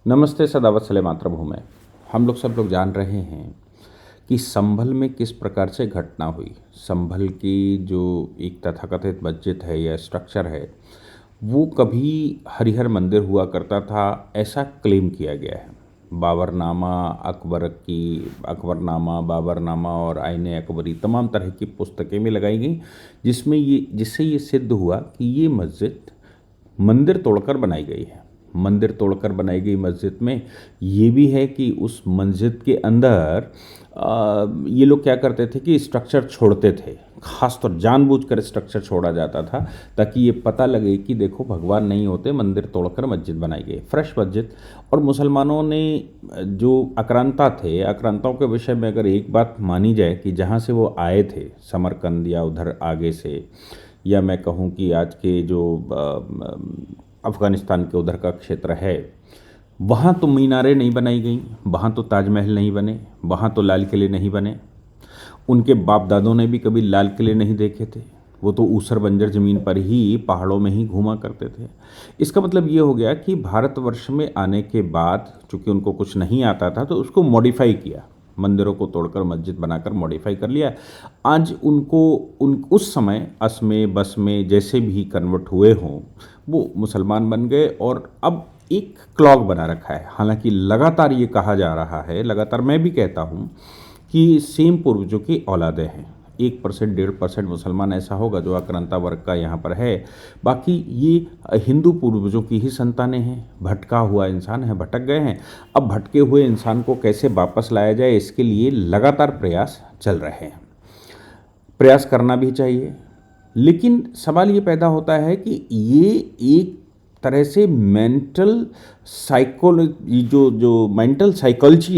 नमस्ते सदावत सले मातृभूमि। हम लोग सब लोग जान रहे हैं कि संभल में किस प्रकार से घटना हुई। संभल की जो एक तथाकथित मस्जिद है या स्ट्रक्चर है, वो कभी हरिहर मंदिर हुआ करता था, ऐसा क्लेम किया गया है। बाबरनामा, अकबरनामा, बाबरनामा और आईने अकबरी तमाम तरह की पुस्तकें भी लगाई गई, जिससे ये सिद्ध हुआ कि ये मस्जिद मंदिर तोड़कर बनाई गई है। मंदिर तोड़कर बनाई गई मस्जिद में ये भी है कि उस मस्जिद के अंदर ये लोग क्या करते थे कि स्ट्रक्चर छोड़ते थे, खासतौर जानबूझकर स्ट्रक्चर छोड़ा जाता था ताकि ये पता लगे कि देखो भगवान नहीं होते, मंदिर तोड़कर मस्जिद बनाई गई, फ्रेश मस्जिद। और मुसलमानों ने जो आक्रांता थे, आक्रांताओं के विषय में अगर एक बात मानी जाए कि जहाँ से वो आए थे, समरकंद या उधर आगे से, या मैं कहूँ कि आज के जो अफ़गानिस्तान के उधर का क्षेत्र है, वहाँ तो मीनारें नहीं बनाई गई, वहाँ तो ताजमहल नहीं बने, वहाँ तो लाल किले नहीं बने। उनके बाप दादों ने भी कभी लाल किले नहीं देखे थे, वो तो ऊसर बंजर ज़मीन पर ही पहाड़ों में ही घूमा करते थे। इसका मतलब ये हो गया कि भारतवर्ष में आने के बाद चूँकि उनको कुछ नहीं आता था तो उसको मॉडिफाई किया, मंदिरों को तोड़कर मस्जिद बनाकर मॉडिफाई कर लिया। आज उस समय अस में बस में जैसे भी कन्वर्ट हुए हों, वो मुसलमान बन गए और अब एक क्लॉग बना रखा है। हालांकि लगातार ये कहा जा रहा है, लगातार मैं भी कहता हूँ कि सेम पूर्वजों की औलादें हैं। 1% 1.5% मुसलमान ऐसा होगा जो आक्रांता वर्ग का यहाँ पर है, बाकी ये हिंदू पूर्वजों की ही संतानें हैं। भटका हुआ इंसान है, भटक गए हैं। अब भटके हुए इंसान को कैसे वापस लाया जाए, इसके लिए लगातार प्रयास चल रहे हैं। प्रयास करना भी चाहिए, लेकिन सवाल ये पैदा होता है कि ये एक तरह से मेंटल साइकोलॉजी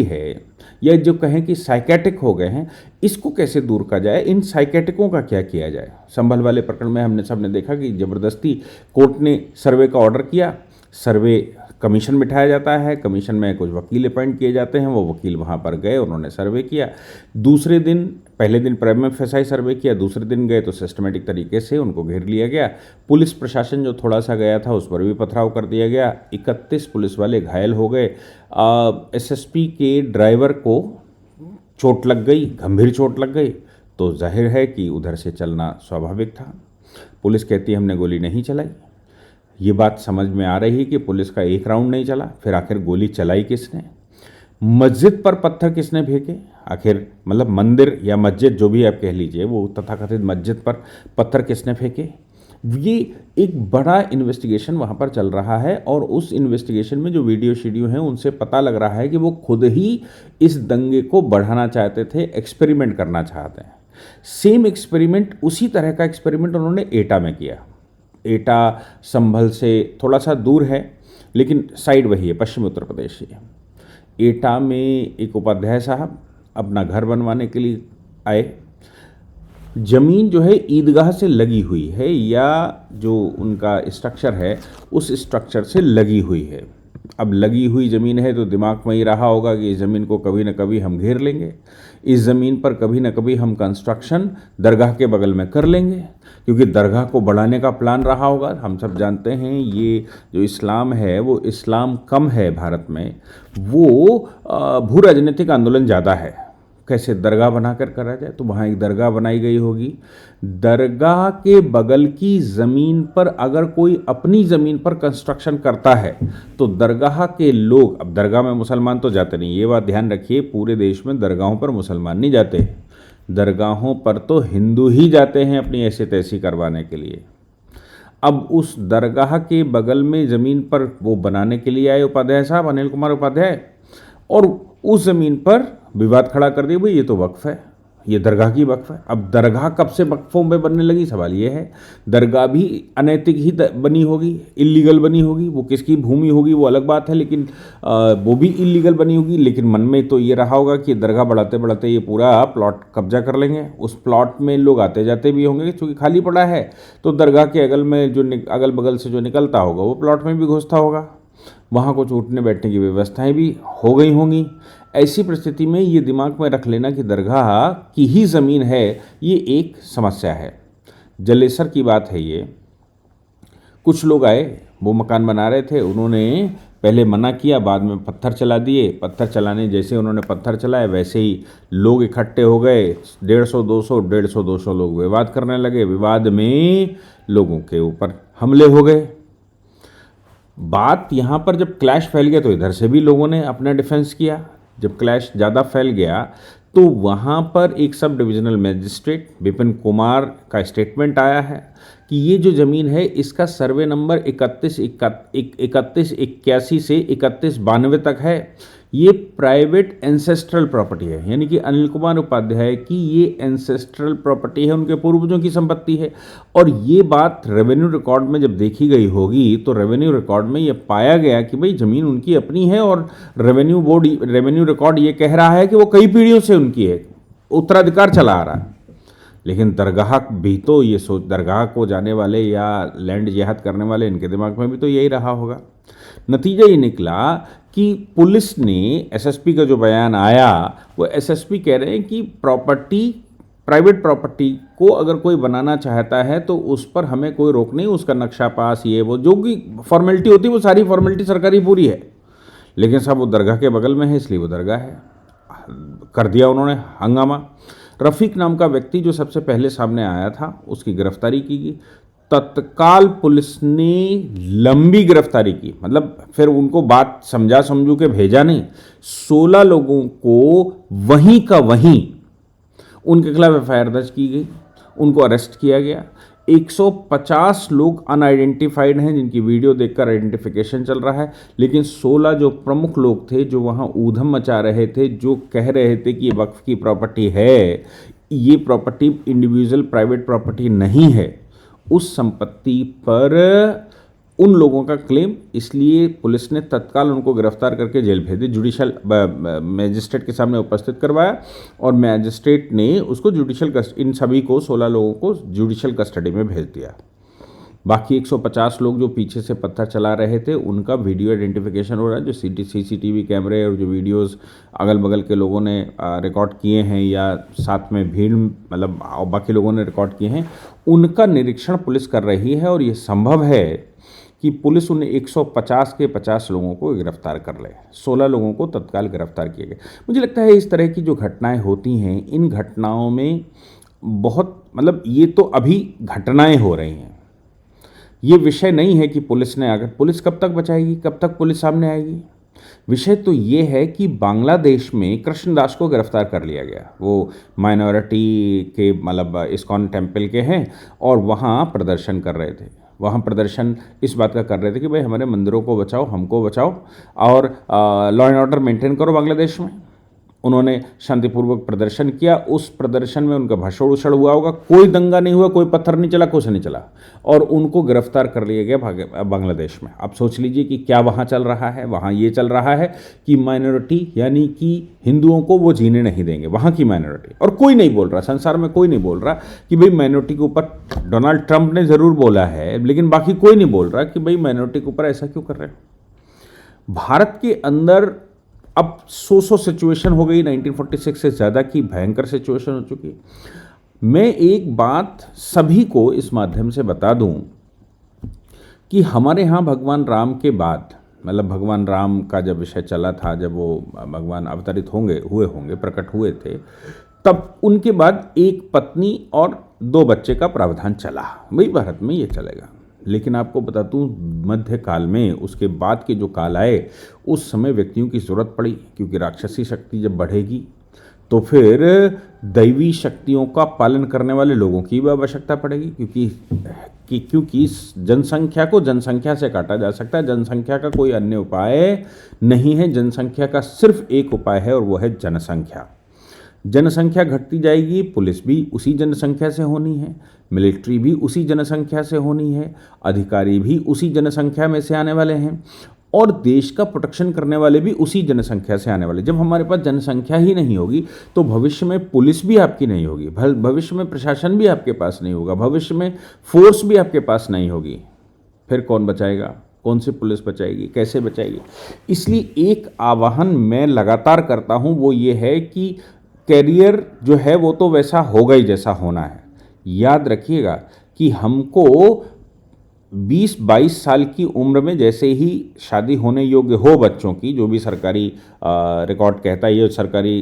है, या जो कहें कि साइकेटिक हो गए हैं, इसको कैसे दूर किया जाए, इन साइकेटिकों का क्या किया जाए। संभल वाले प्रकरण में हमने सबने देखा कि ज़बरदस्ती कोर्ट ने सर्वे का ऑर्डर किया, सर्वे कमीशन बिठाया जाता है, कमीशन में कुछ वकील अपॉइंट किए जाते हैं, वो वकील वहाँ पर गए, उन्होंने सर्वे किया। दूसरे दिन, पहले दिन प्राइमा फेसाई सर्वे किया, दूसरे दिन गए तो सिस्टमेटिक तरीके से उनको घेर लिया गया। पुलिस प्रशासन जो थोड़ा सा गया था उस पर भी पथराव कर दिया गया, 31 पुलिस वाले घायल हो गए। एसएसपी के ड्राइवर को चोट लग गई, गंभीर चोट लग गई, तो जाहिर है कि उधर से चलना स्वाभाविक था। पुलिस कहती है हमने गोली नहीं चलाई। ये बात समझ में आ रही है कि पुलिस का एक राउंड नहीं चला, फिर आखिर गोली चलाई किसने? मस्जिद पर पत्थर किसने फेंके आखिर? मतलब मंदिर या मस्जिद जो भी आप कह लीजिए, वो तथाकथित मस्जिद पर पत्थर किसने फेंके? ये एक बड़ा इन्वेस्टिगेशन वहाँ पर चल रहा है, और उस इन्वेस्टिगेशन में जो वीडियो हैं उनसे पता लग रहा है कि वो खुद ही इस दंगे को बढ़ाना चाहते थे, एक्सपेरिमेंट करना चाहते हैं। सेम एक्सपेरिमेंट, उसी तरह का एक्सपेरिमेंट उन्होंने एटा में किया। एटा संभल से थोड़ा सा दूर है, लेकिन साइड वही है, पश्चिमी उत्तर प्रदेश ही है। एटा में एक उपाध्याय साहब अपना घर बनवाने के लिए आए। ज़मीन जो है ईदगाह से लगी हुई है, या जो उनका स्ट्रक्चर है उस स्ट्रक्चर से लगी हुई है। अब लगी हुई ज़मीन है तो दिमाग में ही रहा होगा कि इस ज़मीन को कभी ना कभी हम घेर लेंगे, इस ज़मीन पर कभी ना कभी हम कंस्ट्रक्शन दरगाह के बगल में कर लेंगे, क्योंकि दरगाह को बढ़ाने का प्लान रहा होगा। हम सब जानते हैं ये जो इस्लाम है वो इस्लाम कम है भारत में, वो भू राजनीतिक आंदोलन ज़्यादा है। कैसे दरगाह बनाकर करा जाए, तो वहाँ एक दरगाह बनाई गई होगी। दरगाह के बगल की ज़मीन पर अगर कोई अपनी ज़मीन पर कंस्ट्रक्शन करता है तो दरगाह के लोग, अब दरगाह में मुसलमान तो जाते नहीं, ये बात ध्यान रखिए, पूरे देश में दरगाहों पर मुसलमान नहीं जाते, दरगाहों पर तो हिंदू ही जाते हैं अपनी ऐसी तैसी करवाने के लिए। अब उस दरगाह के बगल में ज़मीन पर वो बनाने के लिए आए उपाध्याय साहब, अनिल कुमार उपाध्याय, और उस ज़मीन पर विवाद खड़ा कर दिया, भाई ये तो वक्फ है, ये दरगाह की वक्फ है। अब दरगाह कब से वक्फों में बनने लगी, सवाल ये है। दरगाह भी अनैतिक ही बनी होगी, इल्लीगल बनी होगी, वो किसकी भूमि होगी वो अलग बात है, लेकिन वो भी इल्लीगल बनी होगी। लेकिन मन में तो ये रहा होगा कि दरगाह बढ़ाते बढ़ाते ये पूरा प्लॉट कब्जा कर लेंगे, उस प्लॉट में लोग आते जाते भी होंगे, क्योंकि खाली पड़ा है तो दरगाह के अगल में जो अगल बगल से जो निकलता होगा वो प्लॉट में भी घुसता होगा, वहाँ कुछ उठने बैठने की व्यवस्थाएं भी हो गई होंगी। ऐसी परिस्थिति में ये दिमाग में रख लेना कि दरगाह की ही ज़मीन है, ये एक समस्या है। जलेसर की बात है ये। कुछ लोग आए, वो मकान बना रहे थे, उन्होंने पहले मना किया, बाद में पत्थर चला दिए। पत्थर चलाने जैसे उन्होंने पत्थर चलाए वैसे ही लोग इकट्ठे हो गए, 150-200 लोग विवाद करने लगे। विवाद में लोगों के ऊपर हमले हो गए। बात यहाँ पर जब क्लैश फैल गया तो इधर से भी लोगों ने अपना डिफेंस किया। जब क्लैश ज़्यादा फैल गया तो वहाँ पर एक sub divisional magistrate Vipin Kumar का स्टेटमेंट आया है कि ये जो ज़मीन है इसका सर्वे नंबर 3181 से 3192 तक है। ये प्राइवेट एंसेस्ट्रल प्रॉपर्टी है, यानी कि अनिल कुमार उपाध्याय की ये एंसेस्ट्रल प्रॉपर्टी है, उनके पूर्वजों की संपत्ति है। और ये बात रेवेन्यू रिकॉर्ड में जब देखी गई होगी तो रेवेन्यू रिकॉर्ड में ये पाया गया कि भाई ज़मीन उनकी अपनी है और रेवेन्यू रिकॉर्ड ये कह रहा है कि वो कई पीढ़ियों से उनकी है, उत्तराधिकार चला आ रहा है। लेकिन दरगाह भी तो ये सोच, दरगाह को जाने वाले या लैंड जिहाद करने वाले, इनके दिमाग में भी तो यही रहा होगा। नतीजा ये निकला कि पुलिस ने, एसएसपी का जो बयान आया वो एसएसपी कह रहे हैं कि प्राइवेट प्रॉपर्टी को अगर कोई बनाना चाहता है तो उस पर हमें कोई रोक नहीं, उसका नक्शा पास ये वो जो भी फॉर्मेलिटी होती है वो सारी फॉर्मेलिटी सरकारी पूरी है। लेकिन साहब वो दरगाह के बगल में है इसलिए वो दरगाह है। कर दिया उन्होंने हंगामा। रफ़ीक नाम का व्यक्ति जो सबसे पहले सामने आया था उसकी गिरफ्तारी की गई। तत्काल पुलिस ने लंबी गिरफ्तारी की, मतलब फिर उनको बात समझू के भेजा नहीं। 16 लोगों को वहीं का वहीं उनके खिलाफ एफआईआर दर्ज की गई, उनको अरेस्ट किया गया। 150 लोग अनआइडेंटिफाइड हैं जिनकी वीडियो देखकर आइडेंटिफिकेशन चल रहा है। लेकिन 16 जो प्रमुख लोग थे जो वहाँ ऊधम मचा रहे थे, जो कह रहे थे कि ये वक्फ की प्रॉपर्टी है, ये प्रॉपर्टी इंडिविजुअल प्राइवेट प्रॉपर्टी नहीं है, उस संपत्ति पर उन लोगों का क्लेम, इसलिए पुलिस ने तत्काल उनको गिरफ्तार करके जेल भेज दी। जुडिशल मैजिस्ट्रेट के सामने उपस्थित करवाया और मैजिस्ट्रेट ने उसको इन सभी को 16 लोगों को जुडिशल कस्टडी में भेज दिया। बाकी 150 लोग जो पीछे से पत्थर चला रहे थे उनका वीडियो आइडेंटिफिकेशन हो रहा है। जो सीसीटीवी कैमरे और जो वीडियोस अगल बगल के लोगों ने रिकॉर्ड किए हैं या साथ में भीड़ मतलब बाकी लोगों ने रिकॉर्ड किए हैं, उनका निरीक्षण पुलिस कर रही है। और ये संभव है कि पुलिस उन 150 के 50 लोगों को गिरफ्तार कर ले। 16 लोगों को तत्काल गिरफ्तार किए गए। मुझे लगता है इस तरह की जो घटनाएं होती हैं, इन घटनाओं में बहुत मतलब ये तो अभी घटनाएं हो रही हैं, ये विषय नहीं है कि पुलिस ने अगर पुलिस कब तक बचाएगी, कब तक पुलिस सामने आएगी। विषय तो ये है कि बांग्लादेश में कृष्णदास को गिरफ्तार कर लिया गया। वो माइनॉरिटी के मतलब इस्कॉन टेम्पल के हैं और वहाँ प्रदर्शन कर रहे थे। वहाँ प्रदर्शन इस बात का कर रहे थे कि भाई हमारे मंदिरों को बचाओ, हमको बचाओ और लॉ एंड ऑर्डर मेंटेन करो बांग्लादेश में। उन्होंने शांतिपूर्वक प्रदर्शन किया। उस प्रदर्शन में उनका भाषण उछड़ हुआ होगा, कोई दंगा नहीं हुआ, कोई पत्थर नहीं चला, कुछ नहीं चला और उनको गिरफ्तार कर लिया गया बांग्लादेश में। अब सोच लीजिए कि क्या वहाँ चल रहा है। वहाँ ये चल रहा है कि माइनॉरिटी यानी कि हिंदुओं को वो जीने नहीं देंगे, वहाँ की माइनॉरिटी। और कोई नहीं बोल रहा, संसार में कोई नहीं बोल रहा कि भाई माइनॉरिटी के ऊपर, डोनाल्ड ट्रंप ने ज़रूर बोला है लेकिन बाकी कोई नहीं बोल रहा कि भाई माइनॉरिटी के ऊपर ऐसा क्यों कर रहे हैं। भारत के अंदर अब सो सिचुएशन हो गई, 1946 से ज़्यादा की भयंकर सिचुएशन हो चुकी। मैं एक बात सभी को इस माध्यम से बता दूं कि हमारे यहाँ भगवान राम के बाद, मतलब भगवान राम का जब विषय चला था, जब वो भगवान अवतरित हुए होंगे, प्रकट हुए थे, तब उनके बाद एक पत्नी और 2 बच्चे का प्रावधान चला। वही भारत में ये चलेगा। लेकिन आपको बता दूं, मध्यकाल में उसके बाद के जो काल आए उस समय व्यक्तियों की ज़रूरत पड़ी, क्योंकि राक्षसी शक्ति जब बढ़ेगी तो फिर दैवी शक्तियों का पालन करने वाले लोगों की भी आवश्यकता पड़ेगी, क्योंकि जनसंख्या को जनसंख्या से काटा जा सकता है। जनसंख्या का कोई अन्य उपाय नहीं है, जनसंख्या का सिर्फ एक उपाय है और वो है जनसंख्या। जनसंख्या घटती जाएगी, पुलिस भी उसी जनसंख्या से होनी है, मिलिट्री भी उसी जनसंख्या से होनी है, अधिकारी भी उसी जनसंख्या में से आने वाले हैं और देश का प्रोटेक्शन करने वाले भी उसी जनसंख्या से आने वाले। जब हमारे पास जनसंख्या ही नहीं होगी तो भविष्य में पुलिस भी आपकी नहीं होगी, भविष्य में प्रशासन भी आपके पास नहीं होगा, भविष्य में फोर्स भी आपके पास नहीं होगी। फिर कौन बचाएगा? कौन सी पुलिस बचाएगी? कैसे बचाएगी? इसलिए एक आह्वान मैं लगातार करता हूँ, वो ये है कि कैरियर जो है वो तो वैसा होगा ही जैसा होना है। याद रखिएगा कि हमको 20-22 साल की उम्र में जैसे ही शादी होने योग्य हो बच्चों की, जो भी सरकारी रिकॉर्ड कहता है, ये सरकारी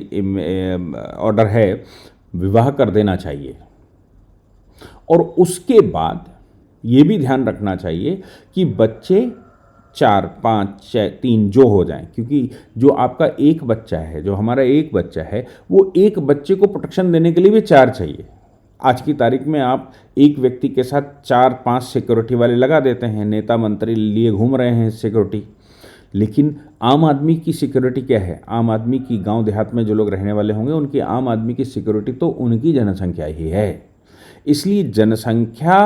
ऑर्डर है, विवाह कर देना चाहिए। और उसके बाद ये भी ध्यान रखना चाहिए कि बच्चे 4, 5, 3 जो हो जाएं, क्योंकि जो आपका एक बच्चा है, जो हमारा एक बच्चा है, वो एक बच्चे को प्रोटेक्शन देने के लिए भी 4 चाहिए। आज की तारीख में आप एक व्यक्ति के साथ 4-5 सिक्योरिटी वाले लगा देते हैं, नेता मंत्री लिए घूम रहे हैं सिक्योरिटी। लेकिन आम आदमी की सिक्योरिटी क्या है? आम आदमी की, गांव देहात में जो लोग रहने वाले होंगे, उनकी आम आदमी की सिक्योरिटी तो उनकी जनसंख्या ही है। इसलिए जनसंख्या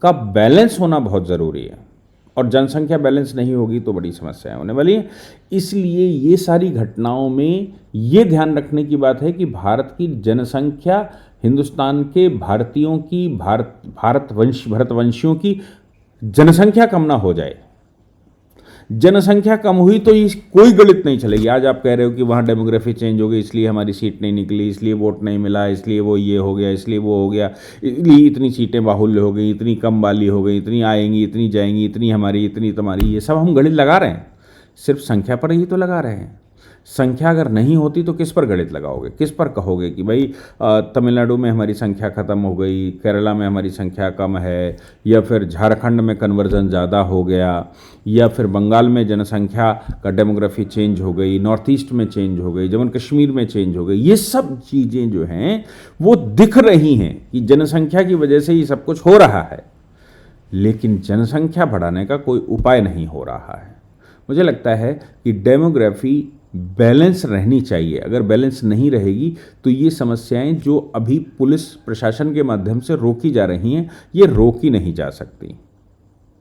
का बैलेंस होना बहुत ज़रूरी है, और जनसंख्या बैलेंस नहीं होगी तो बड़ी समस्याएं होने वाली हैं। इसलिए ये सारी घटनाओं में ये ध्यान रखने की बात है कि भारत की जनसंख्या, हिंदुस्तान के भारतीयों की, भारतवंशियों की जनसंख्या कम ना हो जाए। जनसंख्या कम हुई तो ये कोई गणित नहीं चलेगी। आज आप कह रहे हो कि वहाँ डेमोग्राफी चेंज हो गई, इसलिए हमारी सीट नहीं निकली, इसलिए वोट नहीं मिला, इसलिए वो ये हो गया, इसलिए वो हो गया, इसलिए इतनी सीटें बाहुल्य हो गई, इतनी कम वाली हो गई, इतनी आएंगी, इतनी जाएंगी, इतनी हमारी, इतनी तुम्हारी। ये सब हम गणित लगा रहे हैं, सिर्फ संख्या पर ही तो लगा रहे हैं। संख्या अगर नहीं होती तो किस पर गणित लगाओगे? किस पर कहोगे कि भाई तमिलनाडु में हमारी संख्या ख़त्म हो गई, केरला में हमारी संख्या कम है, या फिर झारखंड में कन्वर्जन ज़्यादा हो गया, या फिर बंगाल में जनसंख्या का डेमोग्राफी चेंज हो गई, नॉर्थ ईस्ट में चेंज हो गई, जम्मू कश्मीर में चेंज हो गई। ये सब चीज़ें जो हैं वो दिख रही हैं कि जनसंख्या की वजह से ये सब कुछ हो रहा है, लेकिन जनसंख्या बढ़ाने का कोई उपाय नहीं हो रहा है। मुझे लगता है कि डेमोग्राफी बैलेंस रहनी चाहिए। अगर बैलेंस नहीं रहेगी तो ये समस्याएं जो अभी पुलिस प्रशासन के माध्यम से रोकी जा रही हैं, ये रोकी नहीं जा सकती।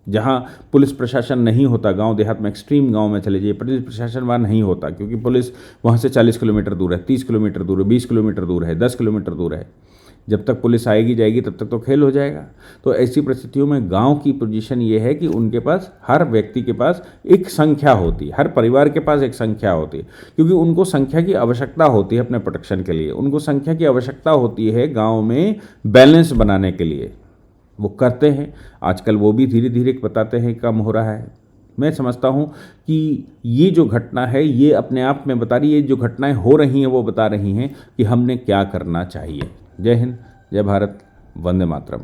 जहाँ पुलिस प्रशासन नहीं होता, गांव देहात में, एक्सट्रीम गांव में चले जाइए, पुलिस प्रशासन वहाँ नहीं होता, क्योंकि पुलिस वहाँ से 40 किलोमीटर दूर है, 30 किलोमीटर दूर है, 20 किलोमीटर दूर है, 10 किलोमीटर दूर है। जब तक पुलिस आएगी जाएगी तब तक तो खेल हो जाएगा। तो ऐसी परिस्थितियों में गांव की पोजीशन ये है कि उनके पास, हर व्यक्ति के पास एक संख्या होती है, हर परिवार के पास एक संख्या होती है, क्योंकि उनको संख्या की आवश्यकता होती है अपने प्रोटेक्शन के लिए। उनको संख्या की आवश्यकता होती है गांव में बैलेंस बनाने के लिए। वो करते हैं, आजकल वो भी धीरे धीरे बताते हैं कम हो रहा है। मैं समझता हूँ कि ये जो घटना है ये अपने आप में बता रही है, जो घटनाएं हो रही हैं वो बता रही हैं कि हमने क्या करना चाहिए। जय हिंद, जय भारत, वंदे मातरम।